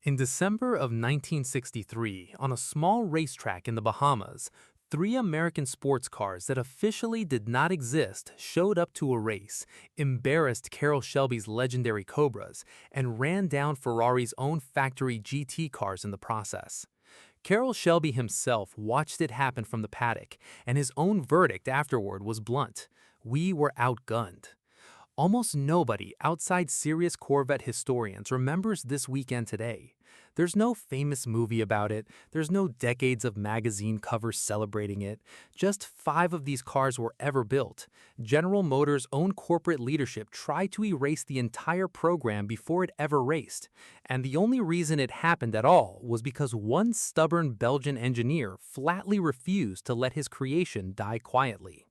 In December of 1963, on a small racetrack in the Bahamas, three American sports cars that officially did not exist showed up to a race, embarrassed Carroll Shelby's legendary Cobras, and ran down Ferrari's own factory GT cars in the process. Carroll Shelby himself watched it happen from the paddock, and his own verdict afterward was blunt: "We were outgunned." Almost nobody outside serious Corvette historians remembers this weekend today. There's no famous movie about it, there's no decades of magazine covers celebrating it. Just 5 of these cars were ever built. General Motors' own corporate leadership tried to erase the entire program before it ever raced. And the only reason it happened at all was because one stubborn Belgian engineer flatly refused to let his creation die quietly.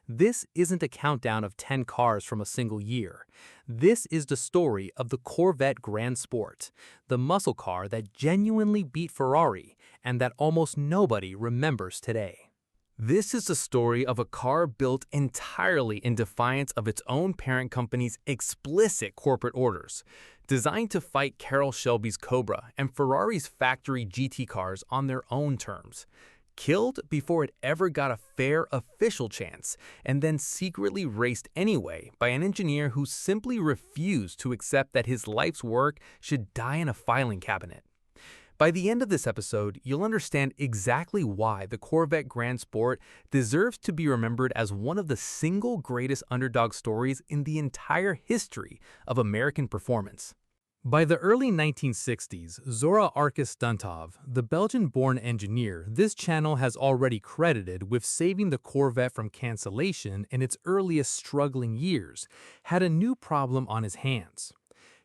This isn't a countdown of 10 cars from a single year. This is the story of the Corvette Grand Sport, the muscle car that genuinely beat Ferrari and that almost nobody remembers today. This is the story of a car built entirely in defiance of its own parent company's explicit corporate orders, designed to fight Carroll Shelby's Cobra and Ferrari's factory GT cars on their own terms. Killed before it ever got a fair official chance, and then secretly raced anyway by an engineer who simply refused to accept that his life's work should die in a filing cabinet. By the end of this episode, you'll understand exactly why the Corvette Grand Sport deserves to be remembered as one of the single greatest underdog stories in the entire history of American performance. By the early 1960s, Zora Arkus-Duntov, the Belgian-born engineer this channel has already credited with saving the Corvette from cancellation in its earliest struggling years, had a new problem on his hands.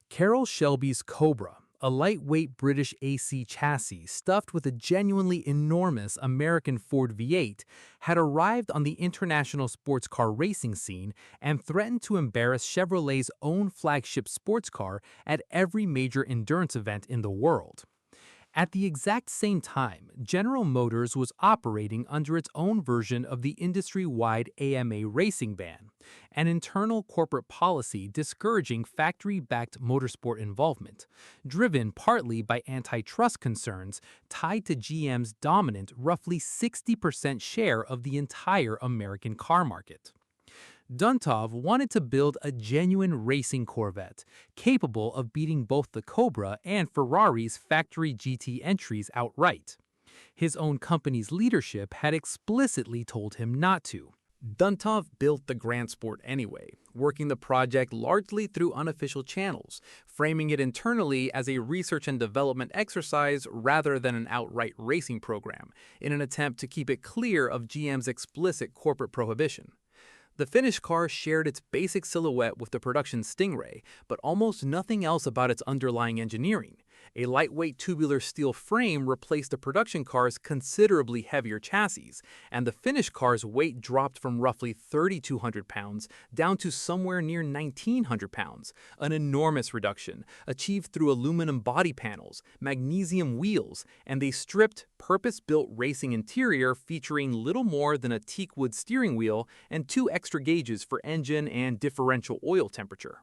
Carroll Shelby's Cobra, a lightweight British AC chassis stuffed with a genuinely enormous American Ford V8, had arrived on the international sports car racing scene and threatened to embarrass Chevrolet's own flagship sports car at every major endurance event in the world. At the exact same time, General Motors was operating under its own version of the industry-wide AMA racing ban, an internal corporate policy discouraging factory-backed motorsport involvement, driven partly by antitrust concerns tied to GM's dominant roughly 60% share of the entire American car market. Duntov wanted to build a genuine racing Corvette, capable of beating both the Cobra and Ferrari's factory GT entries outright. His own company's leadership had explicitly told him not to. Duntov built the Grand Sport anyway, working the project largely through unofficial channels, framing it internally as a research and development exercise rather than an outright racing program, in an attempt to keep it clear of GM's explicit corporate prohibition. The finished car shared its basic silhouette with the production Stingray, but almost nothing else about its underlying engineering. A lightweight tubular steel frame replaced the production car's considerably heavier chassis, and the finished car's weight dropped from roughly 3,200 pounds down to somewhere near 1,900 pounds, an enormous reduction, achieved through aluminum body panels, magnesium wheels, and a stripped, purpose-built racing interior featuring little more than a teakwood steering wheel and 2 extra gauges for engine and differential oil temperature.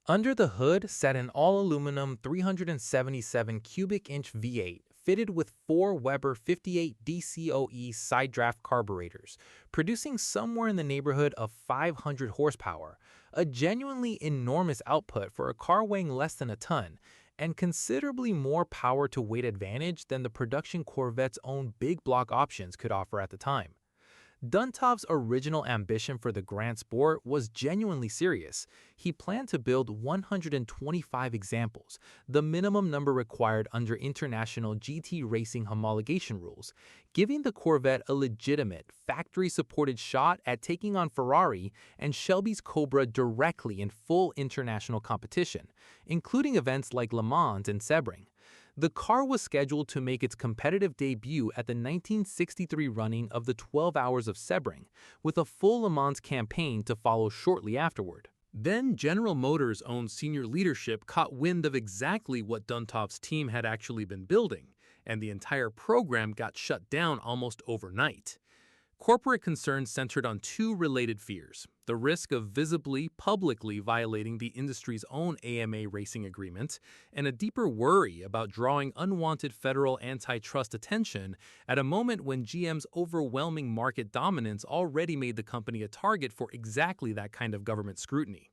Under the hood sat an all-aluminum 377 cubic inch V8 fitted with 4 Weber 58 DCOE side draft carburetors, producing somewhere in the neighborhood of 500 horsepower, a genuinely enormous output for a car weighing less than a ton, and considerably more power to weight advantage than the production Corvette's own big block options could offer at the time. Duntov's original ambition for the Grand Sport was genuinely serious. He planned to build 125 examples, the minimum number required under international GT racing homologation rules, giving the Corvette a legitimate, factory-supported shot at taking on Ferrari and Shelby's Cobra directly in full international competition, including events like Le Mans and Sebring. The car was scheduled to make its competitive debut at the 1963 running of the 12 Hours of Sebring, with a full Le Mans campaign to follow shortly afterward. Then General Motors' own senior leadership caught wind of exactly what Duntov's team had actually been building, and the entire program got shut down almost overnight. Corporate concerns centered on 2 related fears. the risk of visibly, publicly violating the industry's own AMA racing agreement, and a deeper worry about drawing unwanted federal antitrust attention at a moment when GM's overwhelming market dominance already made the company a target for exactly that kind of government scrutiny.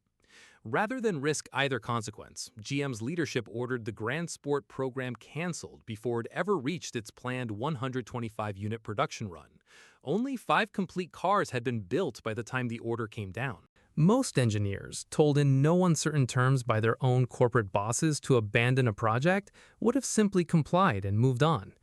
Rather than risk either consequence, GM's leadership ordered the Grand Sport program canceled before it ever reached its planned 125-unit production run. Only 5 complete cars had been built by the time the order came down. Most engineers, told in no uncertain terms by their own corporate bosses to abandon a project, would have simply complied and moved on.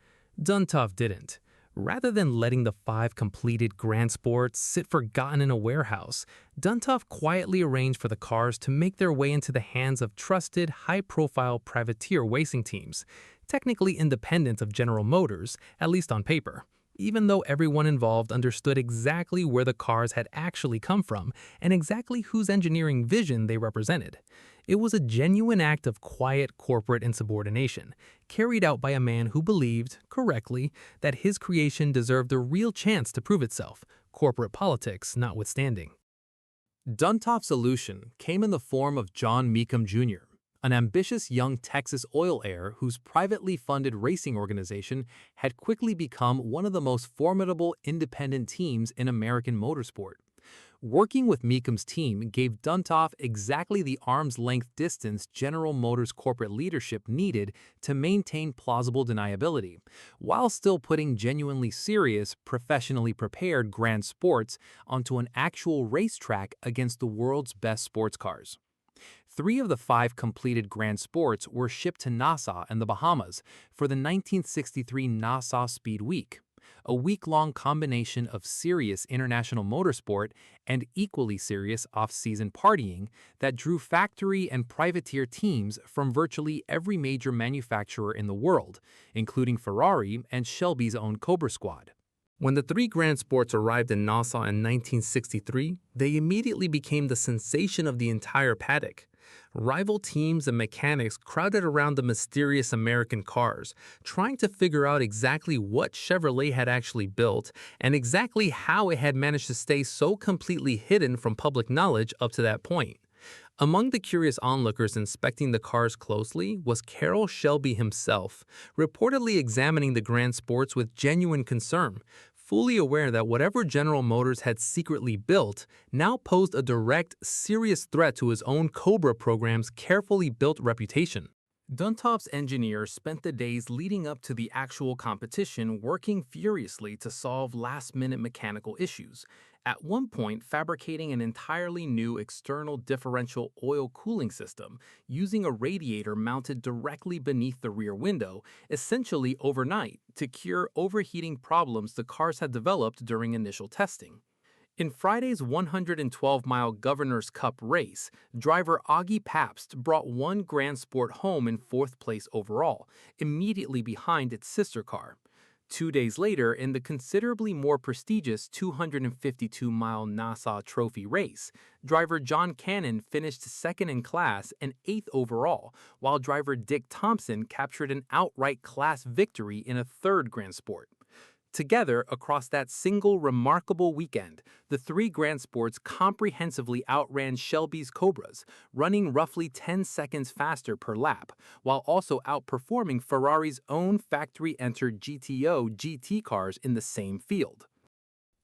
Duntov didn't. Rather than letting the 5 completed Grand Sports sit forgotten in a warehouse, Duntov quietly arranged for the cars to make their way into the hands of trusted, high-profile privateer racing teams, technically independent of General Motors, at least on paper, even though everyone involved understood exactly where the cars had actually come from and exactly whose engineering vision they represented. It was a genuine act of quiet corporate insubordination, carried out by a man who believed, correctly, that his creation deserved a real chance to prove itself, corporate politics notwithstanding. Duntov's solution came in the form of John Mecum Jr., an ambitious young Texas oil heir whose privately funded racing organization had quickly become one of the most formidable independent teams in American motorsport. Working with Mecum's team gave Duntov exactly the arm's-length distance General Motors corporate leadership needed to maintain plausible deniability, while still putting genuinely serious, professionally prepared Grand Sports onto an actual racetrack against the world's best sports cars. 3 of the 5 completed Grand Sports were shipped to Nassau and the Bahamas for the 1963 Nassau Speed Week, a week-long combination of serious international motorsport and equally serious off-season partying that drew factory and privateer teams from virtually every major manufacturer in the world, including Ferrari and Shelby's own Cobra squad. When the 3 Grand Sports arrived in Nassau in 1963, they immediately became the sensation of the entire paddock. Rival teams and mechanics crowded around the mysterious American cars, trying to figure out exactly what Chevrolet had actually built and exactly how it had managed to stay so completely hidden from public knowledge up to that point. Among the curious onlookers inspecting the cars closely was Carroll Shelby himself, reportedly examining the Grand Sports with genuine concern, fully aware that whatever General Motors had secretly built now posed a direct, serious threat to his own Cobra program's carefully built reputation. Duntov's engineers spent the days leading up to the actual competition working furiously to solve last-minute mechanical issues, at one point fabricating an entirely new external differential oil cooling system using a radiator mounted directly beneath the rear window, essentially overnight, to cure overheating problems the cars had developed during initial testing. In Friday's 112-mile Governor's Cup race, driver Augie Pabst brought one Grand Sport home in 4th place overall, immediately behind its sister car. 2 days later, in the considerably more prestigious 252-mile Nassau Trophy race, driver John Cannon finished 2nd in class and 8th overall, while driver Dick Thompson captured an outright class victory in a 3rd Grand Sport. Together, across that single remarkable weekend, the 3 Grand Sports comprehensively outran Shelby's Cobras, running roughly 10 seconds faster per lap, while also outperforming Ferrari's own factory-entered GTO GT cars in the same field.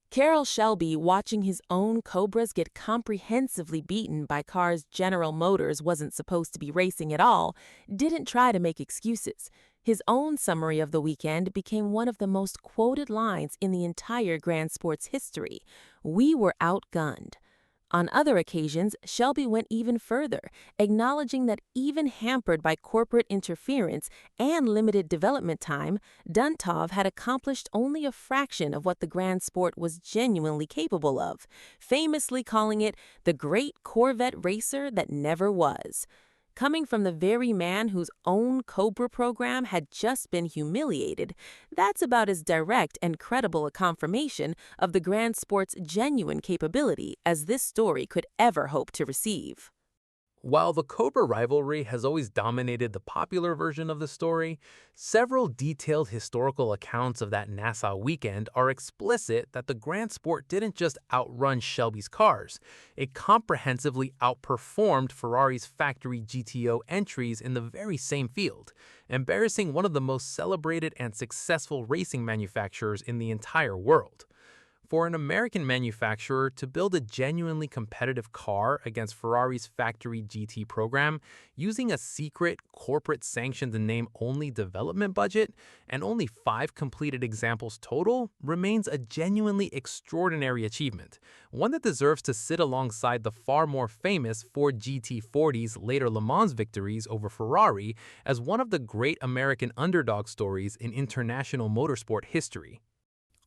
Carroll Shelby, watching his own Cobras get comprehensively beaten by cars General Motors wasn't supposed to be racing at all, didn't try to make excuses. His own summary of the weekend became one of the most quoted lines in the entire Grand Sports history. "We were outgunned." On other occasions, Shelby went even further, acknowledging that even hampered by corporate interference and limited development time, Duntov had accomplished only a fraction of what the Grand Sport was genuinely capable of, famously calling it the great Corvette racer that never was. Coming from the very man whose own Cobra program had just been humiliated, that's about as direct and credible a confirmation of the Grand Sport's genuine capability as this story could ever hope to receive. While the Cobra rivalry has always dominated the popular version of the story, several detailed historical accounts of that Nassau weekend are explicit that the Grand Sport didn't just outrun Shelby's cars, it comprehensively outperformed Ferrari's factory GTO entries in the very same field, embarrassing one of the most celebrated and successful racing manufacturers in the entire world. For an American manufacturer to build a genuinely competitive car against Ferrari's factory GT program using a secret, corporate-sanctioned name-only development budget and only 5 completed examples total remains a genuinely extraordinary achievement, one that deserves to sit alongside the far more famous Ford GT40's later Le Mans victories over Ferrari as one of the great American underdog stories in international motorsport history.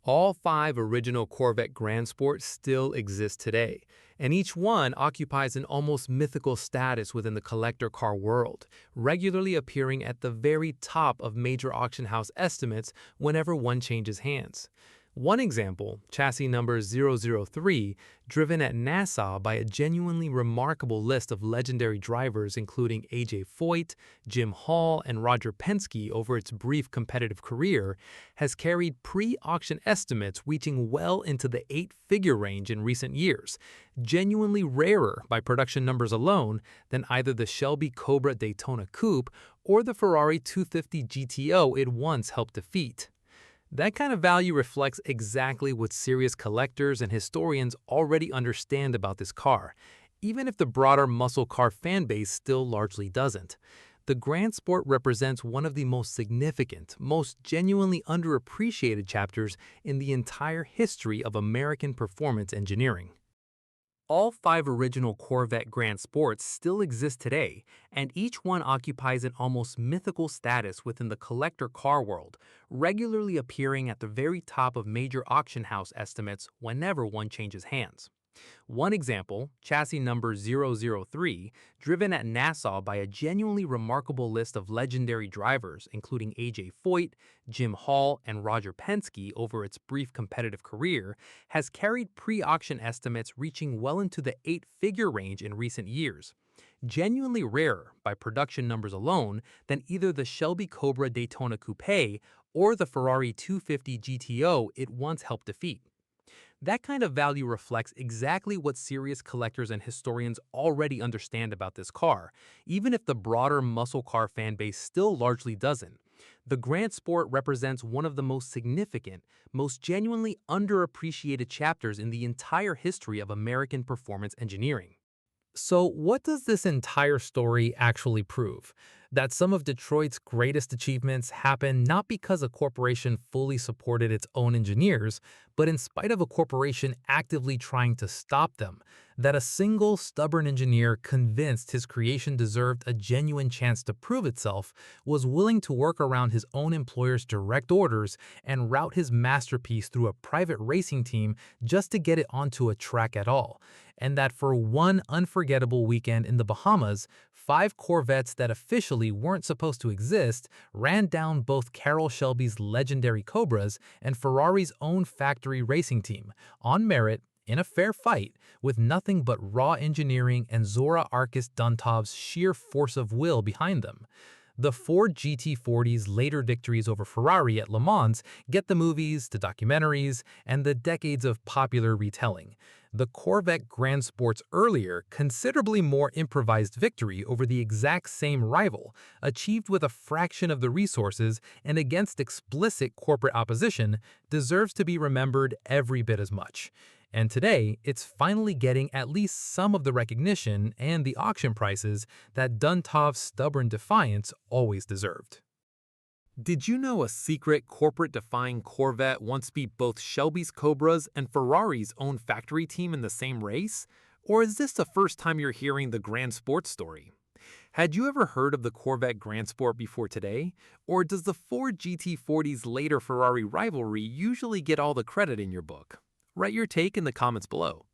All 5 original Corvette Grand Sports still exist today, and each one occupies an almost mythical status within the collector car world, regularly appearing at the very top of major auction house estimates whenever one changes hands. One example, chassis number 003, driven at Nassau by a genuinely remarkable list of legendary drivers including A.J. Foyt, Jim Hall, and Roger Penske over its brief competitive career, has carried pre-auction estimates reaching well into the 8-figure range in recent years, genuinely rarer by production numbers alone than either the Shelby Cobra Daytona Coupe or the Ferrari 250 GTO it once helped defeat. That kind of value reflects exactly what serious collectors and historians already understand about this car, even if the broader muscle car fanbase still largely doesn't. The Grand Sport represents one of the most significant, most genuinely underappreciated chapters in the entire history of American performance engineering. All 5 original Corvette Grand Sports still exist today, and each one occupies an almost mythical status within the collector car world, regularly appearing at the very top of major auction house estimates whenever one changes hands. One example, chassis number 003, driven at Nassau by a genuinely remarkable list of legendary drivers including A.J. Foyt, Jim Hall, and Roger Penske over its brief competitive career, has carried pre-auction estimates reaching well into the 8-figure range in recent years, genuinely rarer by production numbers alone than either the Shelby Cobra Daytona Coupe or the Ferrari 250 GTO it once helped defeat. That kind of value reflects exactly what serious collectors and historians already understand about this car, even if the broader muscle car fanbase still largely doesn't. The Grand Sport represents one of the most significant, most genuinely underappreciated chapters in the entire history of American performance engineering. So, what does this entire story actually prove? That some of Detroit's greatest achievements happen not because a corporation fully supported its own engineers, but in spite of a corporation actively trying to stop them. That a single stubborn engineer convinced his creation deserved a genuine chance to prove itself, was willing to work around his own employer's direct orders and route his masterpiece through a private racing team just to get it onto a track at all. And that for one unforgettable weekend in the Bahamas, 5 Corvettes that officially weren't supposed to exist ran down both Carroll Shelby's legendary Cobras and Ferrari's own factory racing team, on merit, in a fair fight, with nothing but raw engineering and Zora Arkus-Duntov's sheer force of will behind them. The Ford GT40's later victories over Ferrari at Le Mans get the movies, the documentaries, and the decades of popular retelling. The Corvette Grand Sport's earlier, considerably more improvised victory over the exact same rival, achieved with a fraction of the resources and against explicit corporate opposition, deserves to be remembered every bit as much. And today, it's finally getting at least some of the recognition and the auction prices that Duntov's stubborn defiance always deserved. Did you know a secret corporate-defying Corvette once beat both Shelby's Cobras and Ferrari's own factory team in the same race? Or is this the first time you're hearing the Grand Sport story? Had you ever heard of the Corvette Grand Sport before today? Or does the Ford GT40's later Ferrari rivalry usually get all the credit in your book? Write your take in the comments below.